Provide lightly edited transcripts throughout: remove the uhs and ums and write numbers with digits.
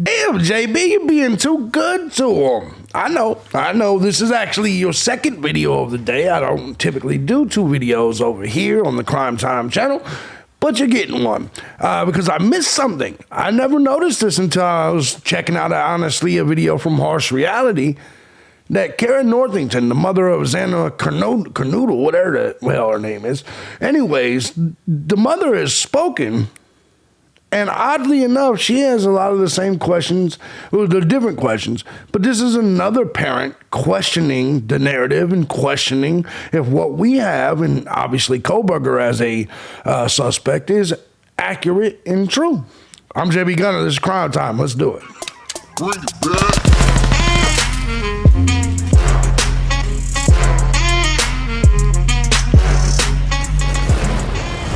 Damn, JB, you're being too good to him. I know. This is actually your second video of the day. I don't typically do two videos over here on the Crime Time channel, but you're getting one because I missed something. I never noticed this until I was checking out, honestly, a video from Harsh Reality that Karen Northington, the mother of Xana Kernodle, whatever the hell her name is. Anyways, the mother has spoken. And oddly enough, she has a lot of the same questions, well, they're different questions, but this is another parent questioning the narrative and questioning if what we have, and obviously Koberger as a suspect, is accurate and true. I'm thejbgunner. This is Crime Time. Let's do it. Bring it back.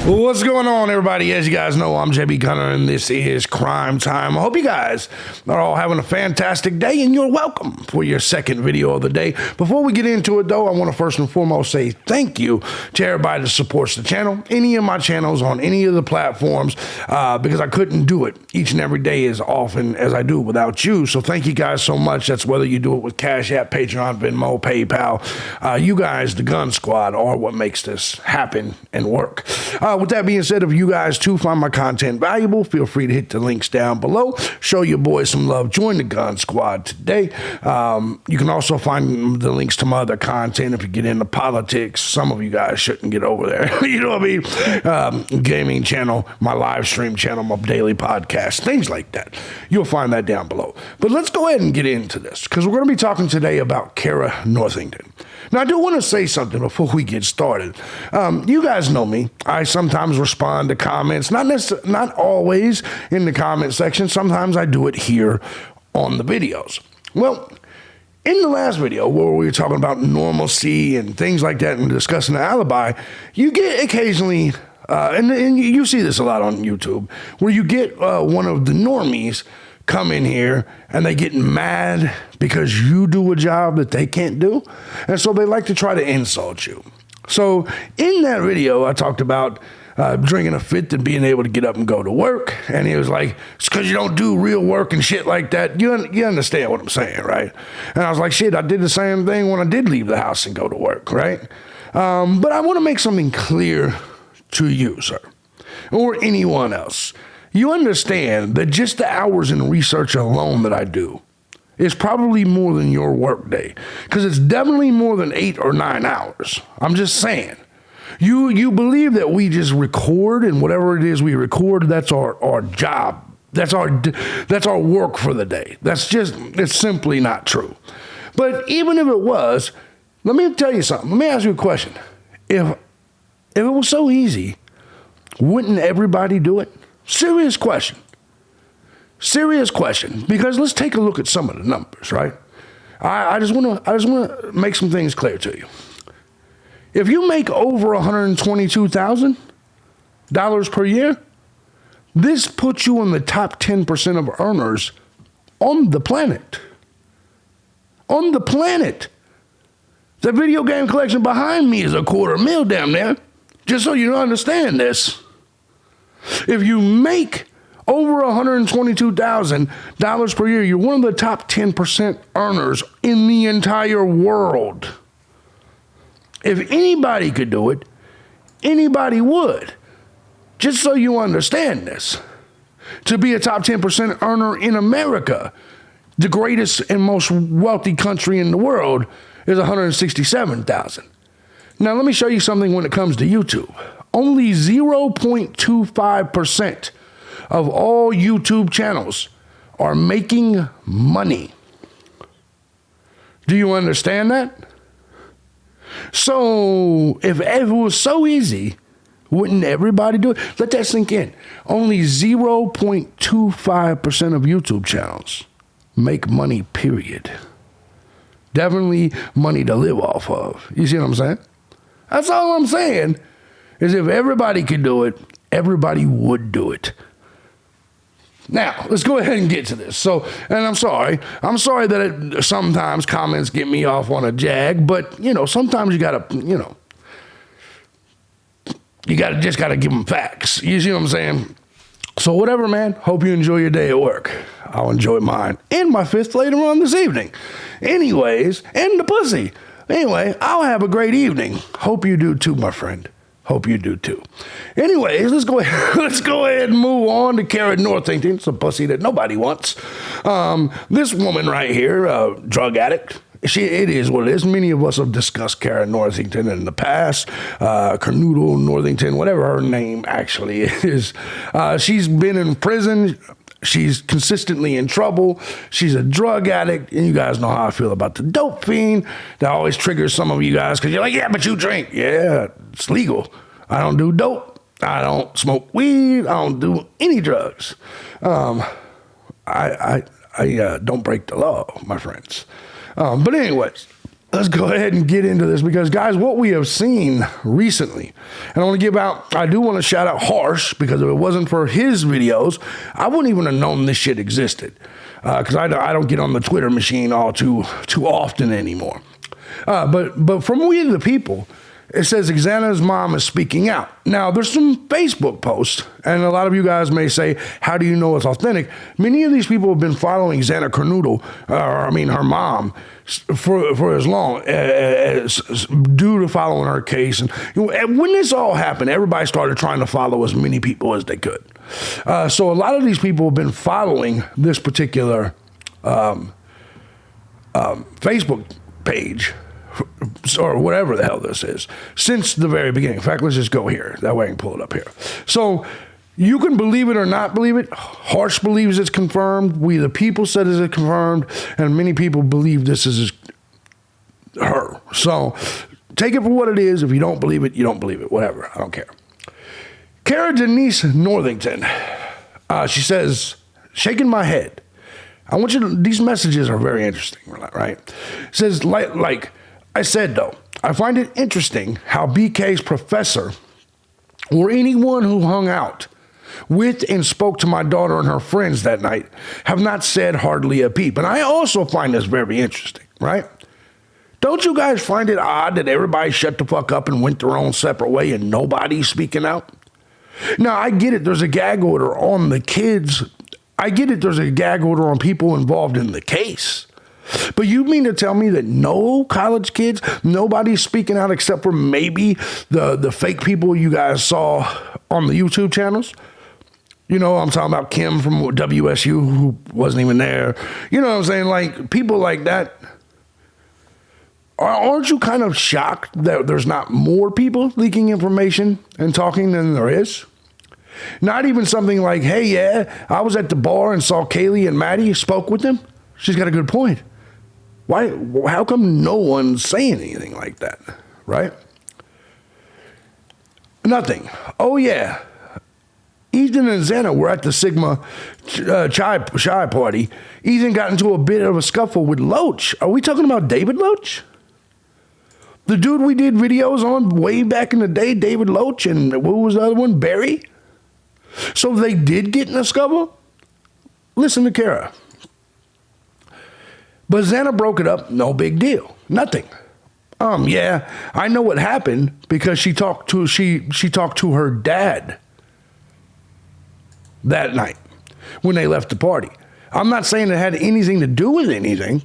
Well, what's going on, everybody? As you guys know, I'm thejbgunner, and this is Crime Time. I hope you guys are all having a fantastic day, and you're welcome for your second video of the day. Before we get into it, though, I want to first and foremost say thank you to everybody that supports the channel, any of my channels on any of the platforms, because I couldn't do it each and every day as often as I do without you. So thank you guys so much. That's whether you do it with Cash App, Patreon, Venmo, PayPal. You guys, the Gun Squad, are what makes this happen and work. With that being said, if you guys too find my content valuable, feel free to hit the links down below. Show your boys some love. Join the Gun Squad today. You can also find the links to my other content if you get into politics. Some of you guys shouldn't get over there. You know what I mean? Gaming channel, my live stream channel, my daily podcast, things like that. You'll find that down below. But let's go ahead and get into this because we're going to be talking today about Kara Northington. Now, I do want to say something before we get started. You guys know me. I sometimes respond to comments, not always in the comment section. Sometimes I do it here on the videos. Well, in the last video where we were talking about normalcy and things like that and discussing the alibi, you get occasionally, and you see this a lot on YouTube, where you get one of the normies come in here and they get mad because you do a job that they can't do. And so they like to try to insult you. So in that video, I talked about drinking a fifth and being able to get up and go to work. And he was like, it's because you don't do real work and shit like that. You understand what I'm saying, right? And I was like, shit, I did the same thing when I did leave the house and go to work, right? But I want to make something clear to you, sir, or anyone else. You understand that just the hours in research alone that I do is probably more than your work day, because it's definitely more than 8 or 9 hours. I'm just saying. You believe that we just record and whatever it is we record, that's our job. That's our work for the day. It's simply not true. But even if it was, let me tell you something. Let me ask you a question. If it was so easy, wouldn't everybody do it? Serious question. Because let's take a look at some of the numbers, right? I just want to make some things clear to you. If you make over $122,000 per year, this puts you in the top 10% of earners on the planet. On the planet. The video game collection behind me is $250,000 damn near. Just so you understand this. If you make over $122,000 per year, you're one of the top 10% earners in the entire world. If anybody could do it, anybody would. Just so you understand this. To be a top 10% earner in America, the greatest and most wealthy country in the world, is $167,000. Now, let me show you something when it comes to YouTube. Only 0.25% of all YouTube channels are making money. Do you understand that? So if it was so easy, wouldn't everybody do it? Let that sink in. Only 0.25% of YouTube channels make money, period. Definitely money to live off of. You see what I'm saying? That's all I'm saying. Is if everybody could do it, everybody would do it. Now, let's go ahead and get to this. So, and I'm sorry that sometimes comments get me off on a jag, but, sometimes you gotta give them facts. You see what I'm saying? So whatever, man. Hope you enjoy your day at work. I'll enjoy mine and my fifth later on this evening. Anyways, and the pussy. Anyway, I'll have a great evening. Hope you do too, my friend. Hope you do too. Anyways, let's go ahead and move on to Karen Northington. It's a pussy that nobody wants. This woman right here, drug addict. It is what it is. Many of us have discussed Karen Northington in the past. Carnoodle Northington, whatever her name actually is. She's been in prison. She's consistently in trouble. She's a drug addict. And you guys know how I feel about the dope fiend. That always triggers some of you guys because you're like, yeah, but you drink. Yeah, it's legal. I don't do dope. I don't smoke weed. I don't do any drugs. I don't break the law, my friends. But anyways, let's go ahead and get into this because, guys, what we have seen recently, and I do want to shout out Harsh because if it wasn't for his videos, I wouldn't even have known this shit existed because I don't get on the Twitter machine all too often anymore. But from We the People, it says Xana's mom is speaking out. Now, there's some Facebook posts, and a lot of you guys may say, how do you know it's authentic? Many of these people have been following Xana Carnoodle, her mom, for as long as due to following her case. And when this all happened, everybody started trying to follow as many people as they could. So a lot of these people have been following this particular Facebook page or whatever the hell this is, since the very beginning. In fact, let's just go here. That way I can pull it up here. So you can believe it or not believe it. Harsh believes it's confirmed. We the People said it's confirmed. And many people believe this is her. So take it for what it is. If you don't believe it, you don't believe it. Whatever. I don't care. Cara Denise Northington. She says, shaking my head. I want you to, these messages are very interesting, right? It says, like I said, though, I find it interesting how BK's professor or anyone who hung out with and spoke to my daughter and her friends that night have not said hardly a peep. And I also find this very interesting, right? Don't you guys find it odd that everybody shut the fuck up and went their own separate way and nobody's speaking out? Now, I get it. There's a gag order on the kids. I get it. There's a gag order on people involved in the case. But you mean to tell me that no college kids, nobody's speaking out except for maybe the fake people you guys saw on the YouTube channels? You know, I'm talking about Kim from WSU who wasn't even there. You know what I'm saying? Like, people like that. Aren't you kind of shocked that there's not more people leaking information and talking than there is? Not even something like, hey, yeah, I was at the bar and saw Kaylee and Maddie, spoke with them. She's got a good point. Why? How come no one's saying anything like that, right? Nothing. Oh, yeah. Ethan and Xana were at the Sigma Chi party. Ethan got into a bit of a scuffle with Loach. Are we talking about David Loach? The dude we did videos on way back in the day, David Loach, and what was the other one? Barry? So they did get in a scuffle? Listen to Kara. But Xana broke it up, no big deal. Nothing. Yeah, I know what happened because she talked to her dad that night when they left the party. I'm not saying it had anything to do with anything.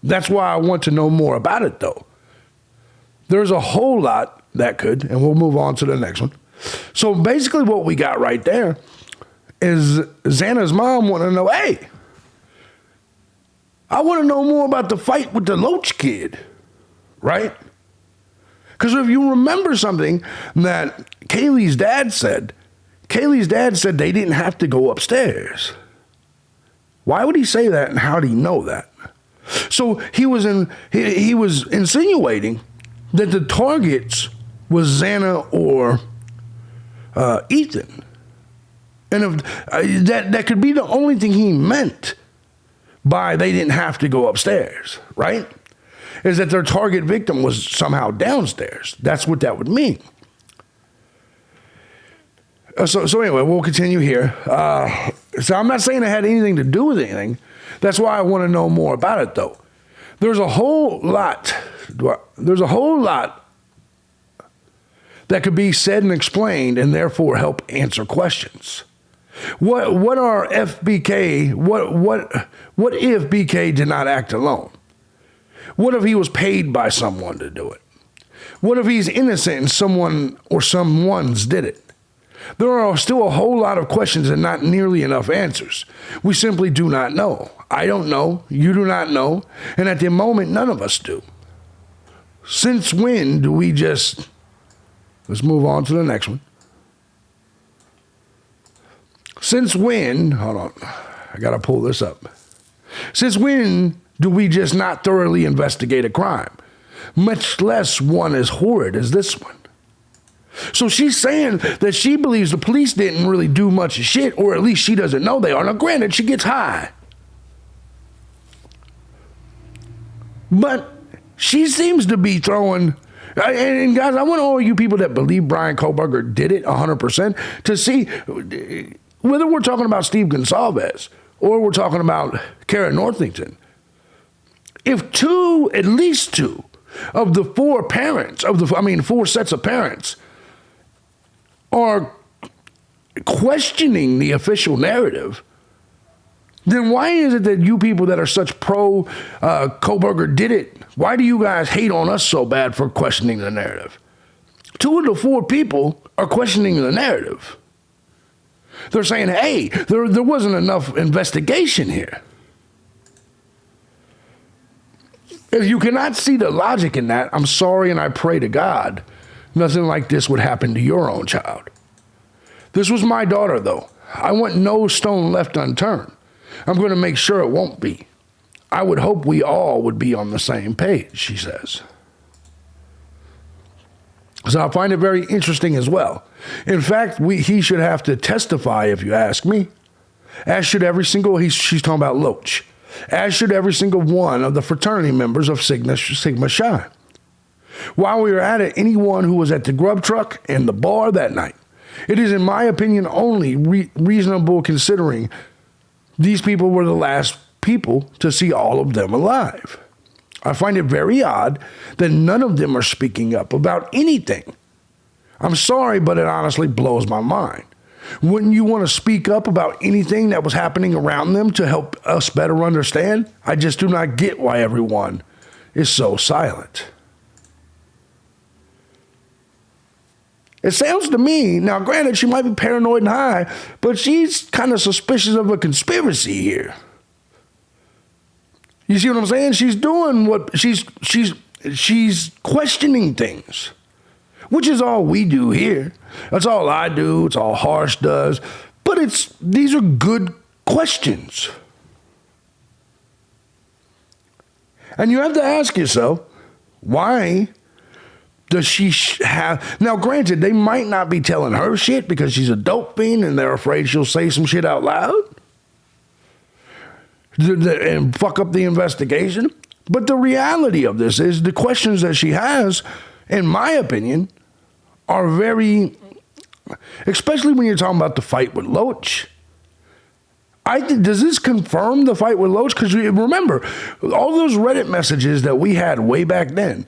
That's why I want to know more about it, though. There's a whole lot that could, and we'll move on to the next one. So basically what we got right there is Xana's mom want to know, hey, I want to know more about the fight with the Loach kid, right? Because if you remember something that Kaylee's dad said they didn't have to go upstairs. Why would he say that, and how did he know that? So he was insinuating that the targets was Xana or Ethan. And if, that could be the only thing he meant by they didn't have to go upstairs, right? Is that their target victim was somehow downstairs. That's what that would mean. So anyway, we'll continue here. So I'm not saying it had anything to do with anything. That's why I want to know more about it, though. There's a whole lot that could be said and explained and therefore help answer questions. What are FBK? What if BK did not act alone? What if he was paid by someone to do it? What if he's innocent and someone or someone's did it? There are still a whole lot of questions and not nearly enough answers. We simply do not know. I don't know. You do not know. And at the moment, none of us do. Since when do we just... Let's move on to the next one. Since when... Hold on. I got to pull this up. Since when do we just not thoroughly investigate a crime? Much less one as horrid as this one. So she's saying that she believes the police didn't really do much of shit, or at least she doesn't know they are. Now, granted, she gets high. But she seems to be throwing... And guys, I want all you people that believe Brian Kohlberger did it 100% to see whether we're talking about Steve Gonsalves or we're talking about Karen Northington. If at least two of the four parents, four sets of parents are questioning the official narrative, then why is it that you people that are such pro Kohlberger did it, why do you guys hate on us so bad for questioning the narrative? Two of the four people are questioning the narrative. They're saying, hey, there wasn't enough investigation here. If you cannot see the logic in that, I'm sorry and I pray to God nothing like this would happen to your own child. This was my daughter, though. I want no stone left unturned. I'm going to make sure it won't be. I would hope we all would be on the same page, she says. So I find it very interesting as well. In fact, he should have to testify, if you ask me. As should every single, she's talking about Loach. As should every single one of the fraternity members of Sigma Chi. While we were at it, anyone who was at the grub truck and the bar that night, it is, in my opinion, only reasonable considering these people were the last people to see all of them alive. I find it very odd that none of them are speaking up about anything. I'm sorry, but it honestly blows my mind. Wouldn't you want to speak up about anything that was happening around them to help us better understand? I just do not get why everyone is so silent. It sounds to me, now granted, she might be paranoid and high, but she's kind of suspicious of a conspiracy here. You see what I'm saying? She's doing what she's questioning things, which is all we do here. That's all I do. It's all Harsh does. But these are good questions. And you have to ask yourself, why does she have... Now, granted, they might not be telling her shit because she's a dope fiend and they're afraid she'll say some shit out loud and fuck up the investigation. But the reality of this is the questions that she has, in my opinion, are very... Especially when you're talking about the fight with Loach. Does this confirm the fight with Loach? Because remember, all those Reddit messages that we had way back then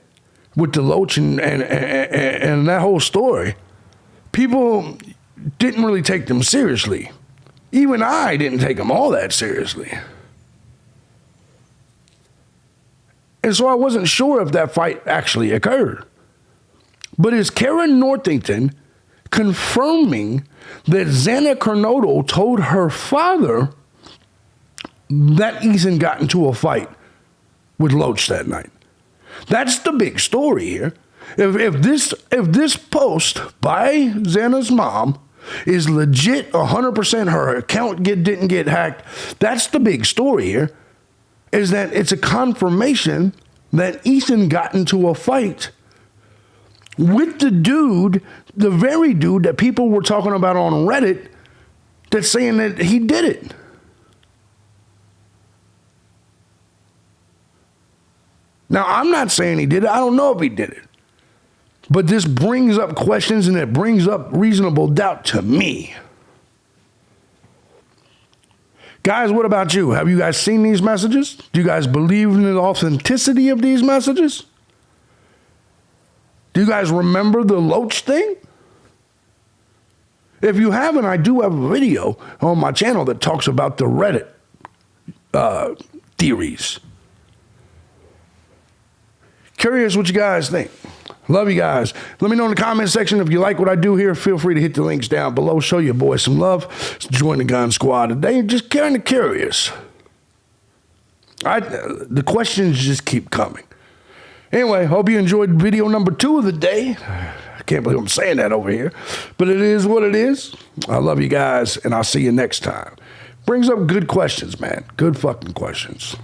with the Loach and that whole story, people didn't really take them seriously. Even I didn't take them all that seriously. And so I wasn't sure if that fight actually occurred. But is Karen Northington confirming that Xana Kernodle told her father that Ethan got into a fight with Loach that night? That's the big story here. If this post by Xana's mom is legit 100%, her account didn't get hacked, that's the big story here, is that it's a confirmation that Ethan got into a fight with the dude, the very dude that people were talking about on Reddit that's saying that he did it. Now, I'm not saying he did it. I don't know if he did it. But this brings up questions and it brings up reasonable doubt to me. Guys, what about you? Have you guys seen these messages? Do you guys believe in the authenticity of these messages? Do you guys remember the Loach thing? If you haven't, I do have a video on my channel that talks about the Reddit theories. Curious what you guys think. Love you guys. Let me know in the comment section if you like what I do here. Feel free to hit the links down below. Show your boy some love. Join the gun squad today. Just kind of curious. The questions just keep coming. Anyway, hope you enjoyed video number 2 of the day. I can't believe I'm saying that over here, but it is what it is. I love you guys, and I'll see you next time. Brings up good questions, man. Good fucking questions.